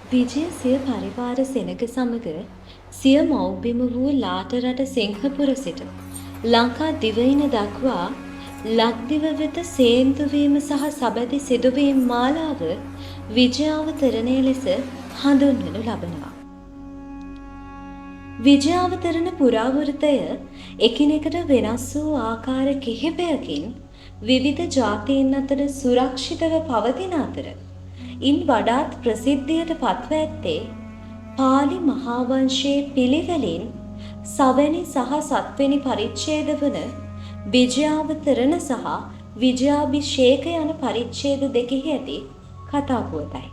විජය සිය පරිවාර සෙනග සමග සිය මව්බිම වූ ලාට රට සිංහපුර සිට ලංකා දිවයින දක්වා ලක්දිව වෙත සේන්දුවීම සහ සබැඳි සිදුවීම් මාලාව විජයාවතරණය ලෙස හඳුන්වනු ලබනවා. විජයාවතරණ පුරාවෘතය එකිනෙකට වෙනස් වූ ආකාර කිහිපයකින් විවිධ ජාතීන් අතර සුරක්ෂිතව පවතින අතර ඉන් වඩාත් ප්‍රසිද්ධියට පත්ව ඇත්තේ පාලි මහාවංශයේ පිළිවෙලින් සවැනි සහ සත්වෙනි පරිච්ඡේද වන විජයාවතරණ සහ විජයාභිෂේක යන පරිච්ඡේද දෙකෙහි ඇති කතා පුවතයි.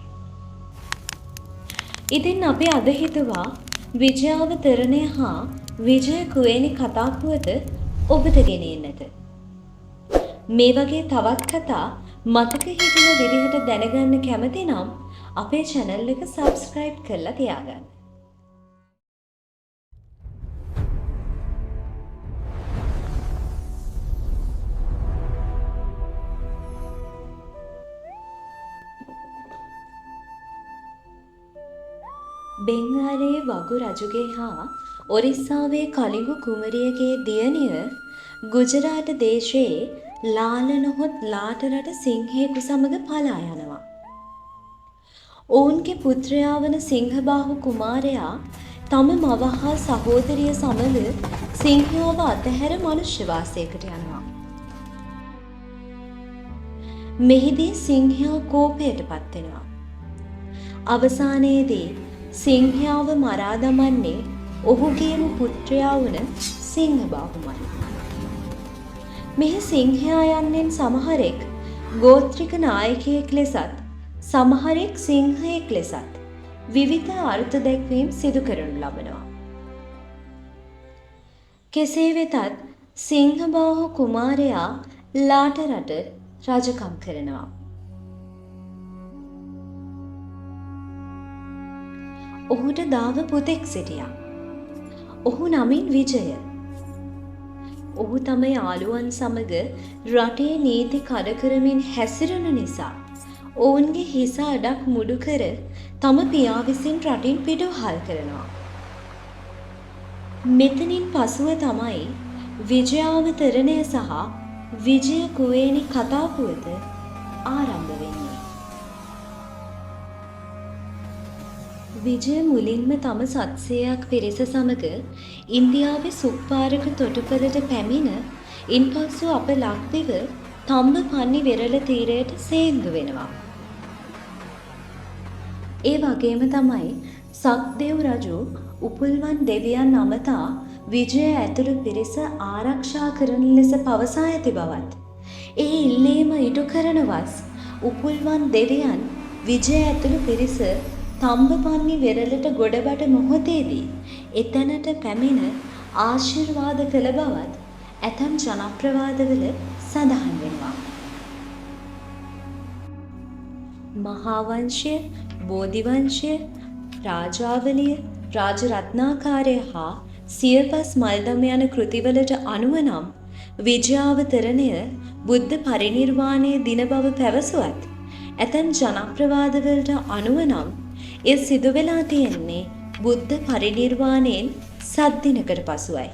ඉතින් අපි අද හිතුවා විජයාවතරණය හා විජය කුවේණි කතා පුවත ඔබට ගෙනෙන්නට. මේ වගේ තවත් කතා මතක හිටින විදිහට දැනගන්න කැමති නම් අපේ channel එක subscribe කරලා තියාගන්න. බෙන්ගාලයේ වගු රජුගේ හා ඔරිස්සාවේ කලිඟු කුමරියගේ දියණිය ගුජරාට දේශයේ ලාලනහොත් ලාට රට සිංහයෙකු සමග පලා යනවා. ඔවුන්ගේ පුත්‍රයා වන සිංහබාහු කුමාරයා තම මව හා සහෝදරිය සමග සිංහයෝව අතහැර මනුෂ්‍ය වාසයකට යනවා. මෙහිදී සිංහයා කෝපයට පත් වෙනවා. අවසානයේදී සිංහයාව මරා දමන්නේ ඔහුගේම පුත්‍රයා වන සිංහබාහුමයි. මෙහි සිංහයා යන්නෙන් සමහරෙක් ගෝත්‍රික නායකයෙක් ලෙසත් සමහරෙක් සිංහයෙක් ලෙසත් විවිධ අර්ථ දැක්වීම් සිදු කරනු ලබනවා. කෙසේ වෙතත් සිංහබාහු කුමාරයා ලාට රට රජකම් කරනවා. ඔහුට දාව පුතෙක් සිටියා. ඔහු නමින් විජය. ඔහු තම යාළුවන් සමග රටේ නීති කඩ කරමින් හැසිරුණු නිසා ඔවුන්ගේ හිස අඩක් මුඩු කර තම පියා විසින් රටින් පිටුවහල් කරනවා. මෙතනින් පසුව තමයි විජයාවතරණය සහ විජය කුවේණි කතා පුවත ආරම්භ වෙන්නේ. විජය මුලින්ම තම 700ක් පිරිස සමග ඉන්දියාවේ සුප්පාරක තොටුපළට පැමිණ ඉන්පසු අප ලක්දිව තම්බපන්නි වෙරළ තීරයට සේන්දු වෙනවා. ඒ වගේම තමයි සක්දෙව් රජු උපුල්වන් දෙවියන් අමතා විජය ඇතුළු පිරිස ආරක්ෂා කරන ලෙස පවසා ඇති බවත් ඒ ඉල්ලීම ඉටු කරනවස් උපුල්වන් දෙවියන් විජය ඇතුළු පිරිස තම්බපන්නි වෙරළට ගොඩබට මොහොතේදී එතැනට පැමිණ ආශිර්වාද කළ බවත් ඇතම් ජනප්‍රවාදවල සඳහන් වෙනවා. මහාවංශය, බෝධිවංශය, රාජාවලිය, රාජරත්නාකාරය හා සියපස් මල්දම යන කෘතිවලට අනුව නම් විජයාවතරණය බුද්ධ පරිනිර්වාණය දින බව පැවසුවත් ඇතැම් ජනප්‍රවාදවලට අනුව නම් එය සිදු වෙලා තියෙන්නේ බුද්ධ පරිනිර්වාණයෙන් සත්දිනකට පසුවයි.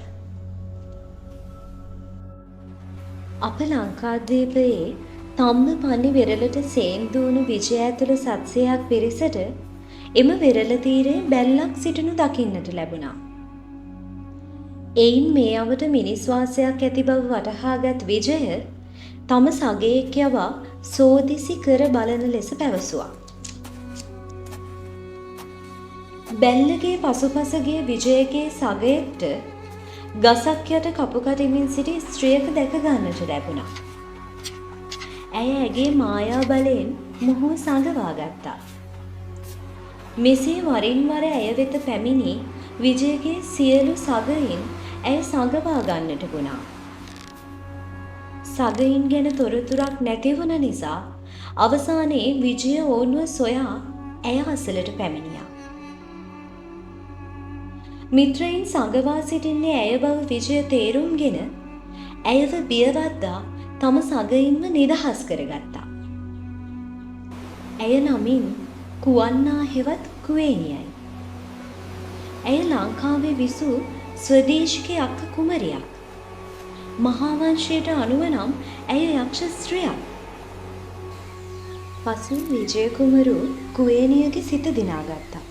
අප ලංකාද්වීපයේ තම්බපන්නි වෙරළට සේන්දු වුණු විජය ඇතුළු 700ක් පිරිසට එම වෙරළ තීරයේ බැල්ලක් සිටිනු දකින්නට ලැබුණා. එයින් මේ අවට මිනිස් වාසයක් ඇති බව වටහාගත් විජය තම සගයෙක් යවා සෝදිසි කර බලන ලෙස පැවසුවා. බැල්ලගේ පසුපස ගිය විජයගේ සගයෙක්ට ගසක් යට කපු කටිමින් සිටි ස්ත්‍රියක දැක ගන්නට ලැබුණා. ඇය ඇගේ මායා බලයෙන් මොහු සඟවා ගත්තා. මෙසේ වරින් වර ඇය වෙත පැමිණි විජයගේ සියලු සගයින් ඇය සඟවා ගන්නට වුණා. සගයින් ගැන තොරතුරක් නැති වුණ නිසා අවසානයේ විජය ඔවුන්ව සොයා ඇය අසලට පැමිණියා. මිත්‍රයින් සඟවා සිටින්නේ ඇය බව විජය තේරුම්ගෙන ඇයව බියවද්දා තම සගයින්ව නිදහස් කරගත්තා. ඇය නමින් කුවන්නා හෙවත් කුවේනියයි. ඇය ලංකාවේ විසූ ස්වදේශික යක්ෂ කුමරියක්. මහාවංශයට අනුව නම් ඇය යක්ෂ ස්ත්‍රියක්. පසු විජය කුමරු කුවේනියගේ සිත දිනාගත්තා.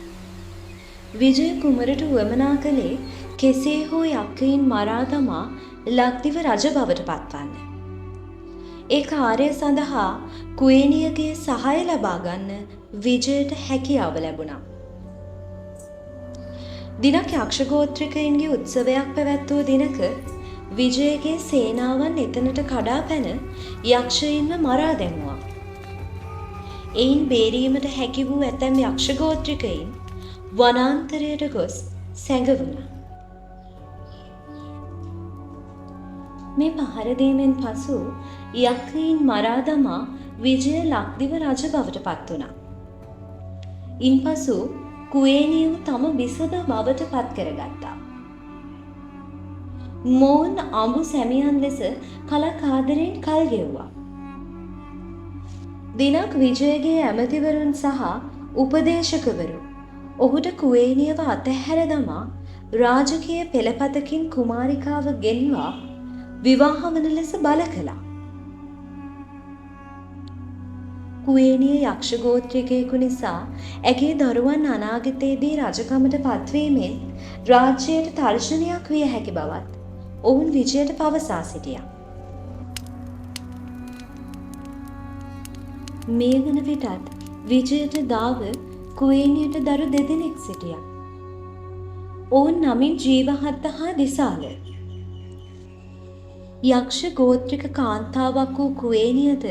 විජය කුමරට වුවමනා කළේ කෙසේ හෝ යක්ෂයින් මරා දමා ලක්දිව රජ බවට පත්වන්න. ඒ කාර්යය සඳහා කුවේනියගේ සහාය ලබා ගන්න විජයට හැකියාව ලැබුණා. දිනක් යක්ෂ ගෝත්‍රිකයින්ගේ උත්සවයක් පැවැත්වූ දිනක විජයගේ සේනාවන් එතනට කඩා පැන යක්ෂයින්ව මරා දැමුවා. එයින් බේරීමට හැකි වූ ඇතැම් යක්ෂ ගෝත්‍රිකයින් වනාන්තරයට ගොස් සැඟවුණා. මේ පහර දීමෙන් පසු යක්ෂයින් මරා දමා විජය ලක්දිව රජ බවට පත් වුණා. ඉන්පසු කුවේනියව තම බිසව බවට පත් කරගත්තා. මෝන් අඹු සැමියන් ලෙස කලක් ආදරයෙන් කල් ගෙව්වා. දිනක් විජයගේ ඇමතිවරුන් සහ උපදේශකවරු ඔහුට කුවේනියව අතහැර දමා රාජකීය පෙළපතකින් කුමාරිකාව ගෙන්වා විවාහ වන ලෙස බල කළා. කුවේනිය යක්ෂ ගෝත්‍රිකයෙකු නිසා ඇගේ දරුවන් අනාගතයේදී රජකමට පත්වීමෙන් රාජ්‍යයට තර්ජනයක් විය හැකි බවත් ඔවුන් විජයට පවසා සිටියා. මේ වන විටත් විජයට දාව කුවේනියට දරු දෙදෙනෙක් සිටියා. ඔවුන් නමින් ජීවහත්ත හා දිසාල. යක්ෂ ගෝත්‍රික කාන්තාවක් වූ කුවේනියද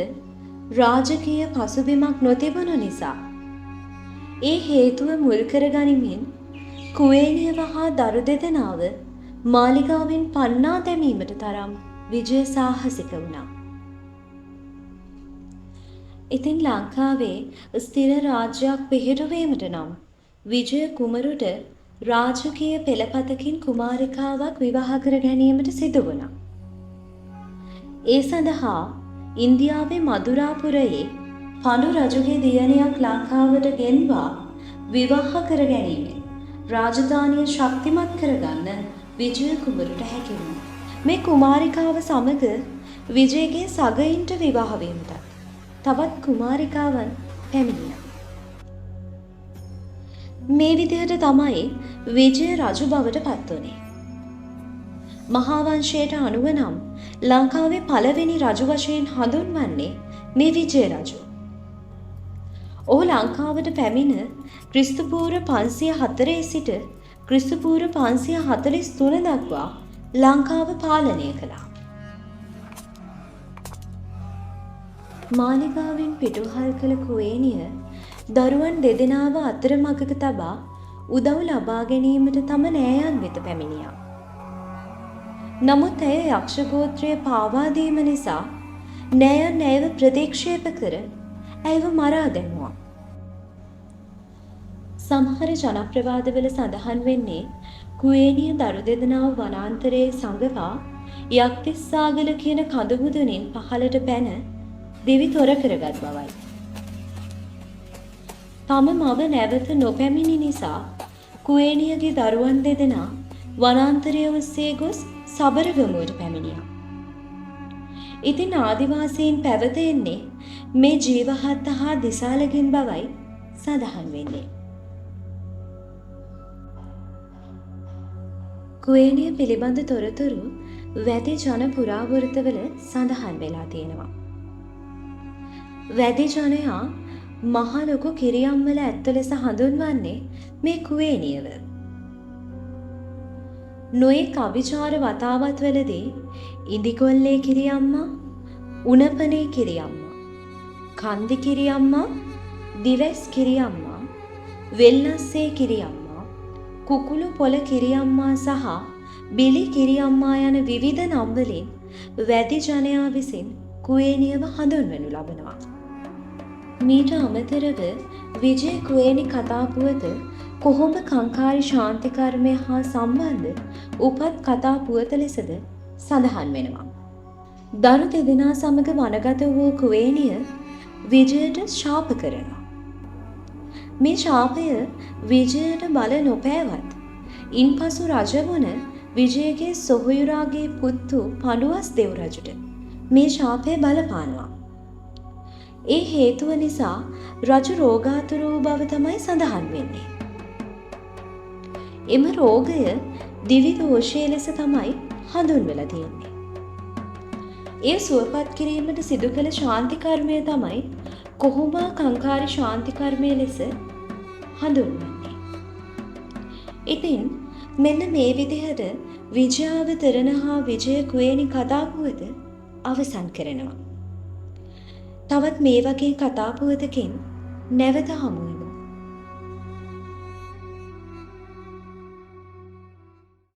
රාජකීය පසුබිමක් නොතිබුණු නිසා ඒ හේතුව මුල් කරගනිමින් කුවේනියව හා දරු දෙදෙනාව මාලිගාවෙන් පන්නා දැමීමට තරම් විජය සාහසික වුණා. ඉතින් ලංකාවේ ස්ථිර රාජ්‍යයක් පිහිටුවීමට නම් විජය කුමරුට රාජකීය පෙළපතකින් කුමාරිකාවක් විවාහ කර ගැනීමට සිදු වුණා. ඒ සඳහා ඉන්දියාවේ මදුරාපුරයේ පඬු රජුගේ දියණියක් ලංකාවට ගෙන්වා විවාහ කර ගැනීමෙන් රාජධානිය ශක්තිමත් කරගන්න විජය කුමරුට හැකි වුණා. මේ කුමාරිකාව සමග විජයගේ සගයින්ට විවාහ වීමට තවත් කුමාරිකාවන් පැමිණියා. මේ විදිහට තමයි විජය රජු බවට පත් වුණේ. මහාවංශයට අනුව නම් ලංකාවේ පළවෙනි රජු වශයෙන් හඳුන්වන්නේ මේ විජය රජු. ඔහු ලංකාවට පැමිණ ක්‍රිස්තුපූර්ව 504 සිට ක්‍රිස්තුපූර්ව 543 දක්වා ලංකාව පාලනය කළා. මාලිගාවෙන් පිටුහල් කළ කුවේනිය දරුවන් දෙදෙනාව අතරමඟක තබා උදව් ලබා ගැනීමට තම නෑයන් වෙත පැමිණියා. නමුත් ඇය යක්ෂ ගෝත්‍රය පාවා දීම නිසා නෑයන් ඇයව ප්‍රතික්ෂේප කර ඇයව මරා දැමුවා. සමහර ජනප්‍රවාදවල සඳහන් වෙන්නේ කුවේනිය දරු දෙදෙනාව වනාන්තරයේ සඟවා යක්තිස්සාගල කියන කඳුමුදුනින් පහළට පැන දිවි තොර කරගත් බවයි. තම මව නැවත නොපැමිණි නිසා කුවේනියගේ දරුවන් දෙදෙනා වනාන්තරය ඔස්සේ ගොස් සබරගමුවට පැමිණියා. ඉතින් ආදිවාසීන් පැවතෙන්නේ මේ ජීවහත්ත හා දිසාලගෙන් බවයි සඳහන් වෙන්නේ. කුවේනිය පිළිබඳ තොරතුරු වැදි ජන පුරාවෘත්තවල සඳහන් වෙලා තියෙනවා. වැදි ජනයා මහ ලොකු කිරියම්වල ඇත්ත ලෙස හඳුන්වන්නේ මේ කුවේනියව. නොයෙක් අවිචාර වතාවත් වලදී ඉදිකොල්ලේ කිරියම්මා, උණපනේ කිරියම්මා, කන්දි කිරියම්මා, දිවැස් කිරියම්මා, වෙල්ලස්සේ කිරියම්මා, කුකුළු පොළ කිරියම්මා සහ බිලි කිරියම්මා යන විවිධ නම් වලින් වැදි ජනයා විසින් කුවේනියව හඳුන්වනු ලබනවා. මීට අමතරව විජය කුවේනි කතාපුවත කොහොඹ කංකාරි ශාන්ති කර්මය හා සම්බන්ධ උපත් කතාපුවත ලෙසද සඳහන් වෙනවා. දරු දෙදෙනා සමග වනගත වූ කුවේනිය විජයට ශාප කරනවා. මේ ශාපය විජයට බල නොපෑවත් ඉන්පසු රජවන විජයගේ සොහොයුරාගේ පුත්තු පඬුවස් දෙව් රජුට මේ ශාපය බලපානවා. ඒ හේතුව නිසා රජු රෝගාතුර වූ බව තමයි සඳහන් වෙන්නේ. එම රෝගය දිවි දෝෂය ලෙස තමයි හඳුන්වලා තියෙන්නේ. ඒ සුවපත් කිරීමට සිදු කළ ශාන්ති කර්මය තමයි කොහොඹා කංකාරි ශාන්ති කර්මය ලෙස හඳුන්වන්නේ. ඉතින් මෙන්න මේ විදිහට විජයාවතරණ හා විජය කුවේණි කතා පුවත අවසන් කරනවා. තවත් මේ වගේ කතා පුවතකින් නැවත හමු වෙමු.